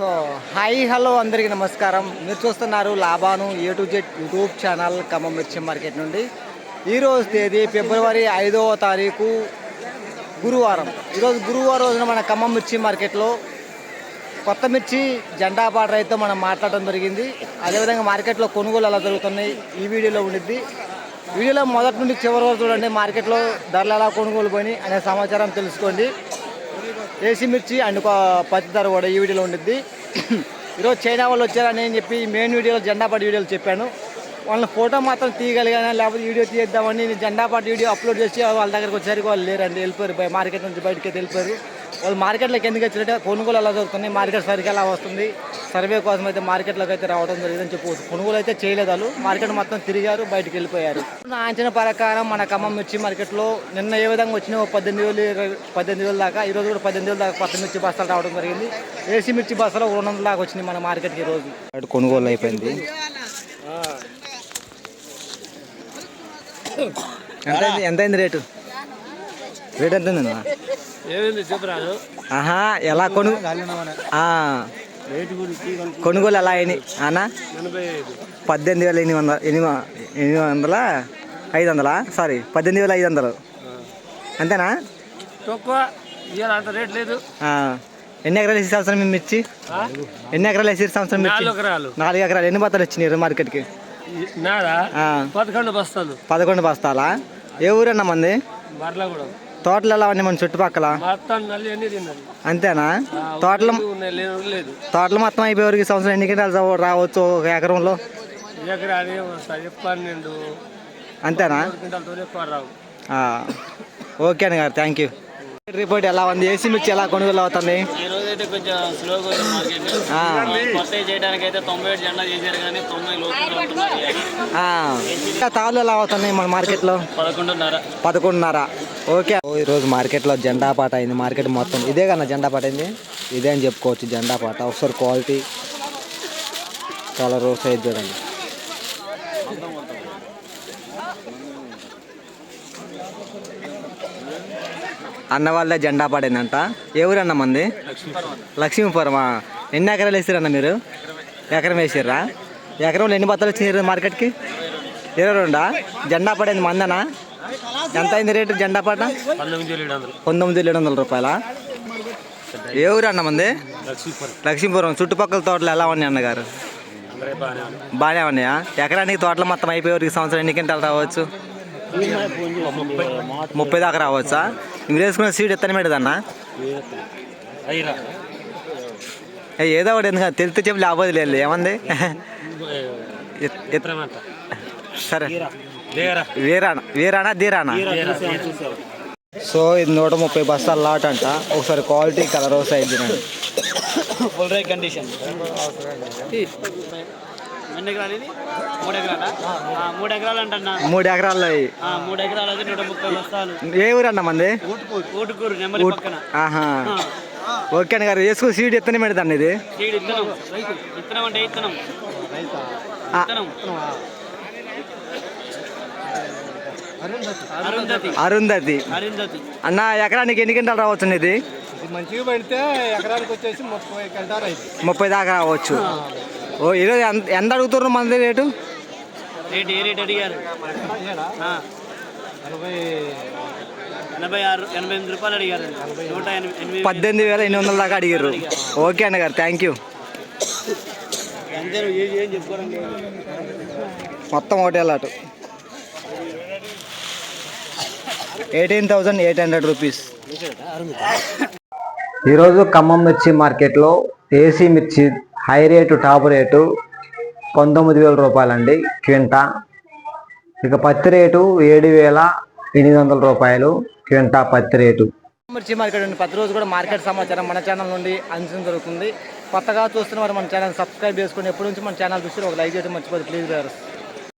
So hi hello అందరికీ నమస్కారం. మీరు చూస్తున్నారు Laban A to Z YouTube channel Khammam మిర్చి మార్కెట్ నుండి. ఈరోజు తేదీ ఫిబ్రవరి 5వ తారీఖు గురువారం. ఈరోజు గురువారం రోజున మన ఖమ్మం మిర్చి మార్కెట్లో కొత్త మిర్చి జెండా పాట రైతుతో మనం మాట్లాడడం జరిగింది. అదేవిధంగా మార్కెట్లో కొనుగోలు ఎలా జరుగుతున్నాయి ఈ వీడియోలో ఉండిద్ది. వీడియోలో మొదటి నుండి చివరి వరకు చూడండి. మార్కెట్లో ధరలు ఎలా కొనుగోలు పోయి అనే సమాచారం తెలుసుకోండి. ఏసీ మిర్చి అండ్ పత్తి ధర కూడా ఈ వీడియోలో ఉండిద్ది. ఈరోజు చైనా వాళ్ళు వచ్చారని చెప్పి మెయిన్ వీడియోలో జెండా పాట వీడియోలు చెప్పాను. వాళ్ళని ఫోటో మాత్రం తీయగలిగాను, లేకపోతే వీడియో తీద్దామని జెండా పాట వీడియో అప్లోడ్ చేసి వాళ్ళ దగ్గరకు వచ్చేసరికి వాళ్ళు లేరండి, వెళ్ళిపోయారు. మార్కెట్ నుంచి బయటకి వెళ్ళిపోయారు. వాళ్ళు మార్కెట్లోకి ఎందుకు వచ్చినట్టే కొనుగోలు ఎలా జరుగుతుంది, మార్కెట్ సరిగ్గా ఎలా వస్తుంది, సర్వే కోసం అయితే మార్కెట్లోకి అయితే రావడం జరిగిందని చెప్పవచ్చు. కొనుగోలు అయితే చేయలేదు వాళ్ళు, మార్కెట్ మొత్తం తిరిగారు, బయటకు వెళ్ళిపోయారు. నా అంచనా ప్రకారం మన ఖమ్మం మిర్చి మార్కెట్లో నిన్న ఏ విధంగా వచ్చినాయో 18,000 దాకా, ఈరోజు కూడా 18,000 దాకా కొత్త మిర్చి బస్తాలు రావడం జరిగింది. ఏసీ మిర్చి బస్తాలు 200 దాకా వచ్చినాయి మన మార్కెట్కి ఈరోజు. కొనుగోలు అయిపోయింది. ఎంత అయింది రేటు ఎంత అయింది? ఆహా, ఎలా కొనుగోలు ఎలా అయినాయి అన్న? 18,500 సారీ 18,500 అంతేనా? ఎన్ని ఎకరాలు వేసే సంవత్సరం మేము మిర్చి? ఎన్ని ఎకరాలు వేసే సంవత్సరం మిర్చి? 4 ఎకరాలు. ఎన్ని బస్తాలు వచ్చినాయి మార్కెట్కి? 11 బస్తాలా? ఏ ఊరన్నా మంది? తోటలు ఎలా ఉన్నాయి మన చుట్టుపక్కల? అంతేనా? తోటలు మొత్తం అయిపోయేవరకు ఈ సంవత్సరం ఎన్ని క్వింటాలు రావచ్చు ఒక ఎకరంలో? అంతేనా? ఓకే అన్న గారు, థ్యాంక్ యూ. రిపోర్ట్ ఎలా ఉంది? ఏసీ మిర్చి ఎలా కొనుగోలు అవుతుంది? తాళ్ళు ఎలా అవుతున్నాయి మన మార్కెట్లో? 11:30. ఓకే. ఈరోజు మార్కెట్లో జెండా పాట అయింది. మార్కెట్ మొత్తం ఇదే కన్నా జెండా పాట అయింది, ఇదే అని చెప్పుకోవచ్చు. జెండా పాట ఒకసారి క్వాలిటీ కలర్ సైజ్ చూడండి. అన్న వాళ్ళే జెండా పాడైందంట. ఏ ఊరన్న మంది? లక్ష్మీపురమా? ఎన్ని ఎకరాలు వేసారన్న మీరు? ఎకరం వేసారా? ఎకరంలో ఎన్ని బత్తాలు వచ్చినారు మార్కెట్కి? 22. జెండా పాడైంది మందనా? ఎంత అయింది రేటు జెండా పాట? 19,700 రూపాయలా? ఏ ఊరు అన్న మంది? లక్ష్మీపురం. చుట్టుపక్కల తోటలు ఎలా ఉన్నాయి అన్నగారు? బాగానే ఉన్నాయా? ఎకరానికి తోటలు మొత్తం అయిపోయేవారికి సంవత్సరం ఎన్ని క్వింటాలు రావచ్చు? 30 దాకా రావచ్చా? మీరు వేసుకున్న సీడ్ ఎత్తన పెడదన్నా? ఏదో ఒకటి ఎందుకు తెలితే చెప్పి లేకపోతే లేదు. ఏమంది? సరే, వీరానా ధీరానా? సో ఇది 130 బస్తాల లాట్ అంట. ఒకసారి క్వాలిటీ కలర్ సైజ్ తినండి. Full right condition. 3 ఎకరాలు అంటన్నా. 3 ఎకరాలు. 3 ఎకరాలు అయితే 130 బస్తాలు. ఏ ఊరు అన్న మంది? ఊటుకూరు నెమ్మలి పక్కన. ఆహా, ఓకే అన్న గారు. వేసుకుని సీడ్ ఎత్తనే పెడతాను. ఇది సీడ్ ఇత్తనం అంటే ఇత్తనం. అరుంధతి అన్న. ఎకరానికి ఎన్ని క్వింటాలు రావచ్చు? ఇది మంచిగా పెడితే ఎకరానికి వచ్చేసి 30 క్వింటాలు అయితే 30 దాకా రావచ్చు. ఓ, ఈరోజు ఎంత అడుగుతున్నారు మంది రేటు? రేట్ అడిగారు 86-88 రూపాయలు అడిగారు. 18,800 దాకా అడిగారు. ఓకే అన్న గారు, థ్యాంక్ యూ. మొత్తం ఒకటే లాటు 18,800 రూపీస్. ఈరోజు ఖమ్మం మిర్చి మార్కెట్లో ఏసీ మిర్చి హై రేటు, టాప్ రేటు 19,000 రూపాయలండి క్వింటా. ఇక పత్తి రేటు 7,800 రూపాయలు క్వింటా పత్తి రేటు. మిర్చి మార్కెట్ నుండి ప్రతిరోజు కూడా మార్కెట్ సమాచారం మన ఛానల్ నుండి అందించడం జరుగుతుంది. కొత్తగా చూస్తున్న వారు మన ఛానల్ సబ్స్క్రైబ్ చేసుకుని ఎప్పటి నుంచి మన ఛానల్ చూసి ఒక లైక్ చేయడం మర్చిపోదు ప్లీజ్.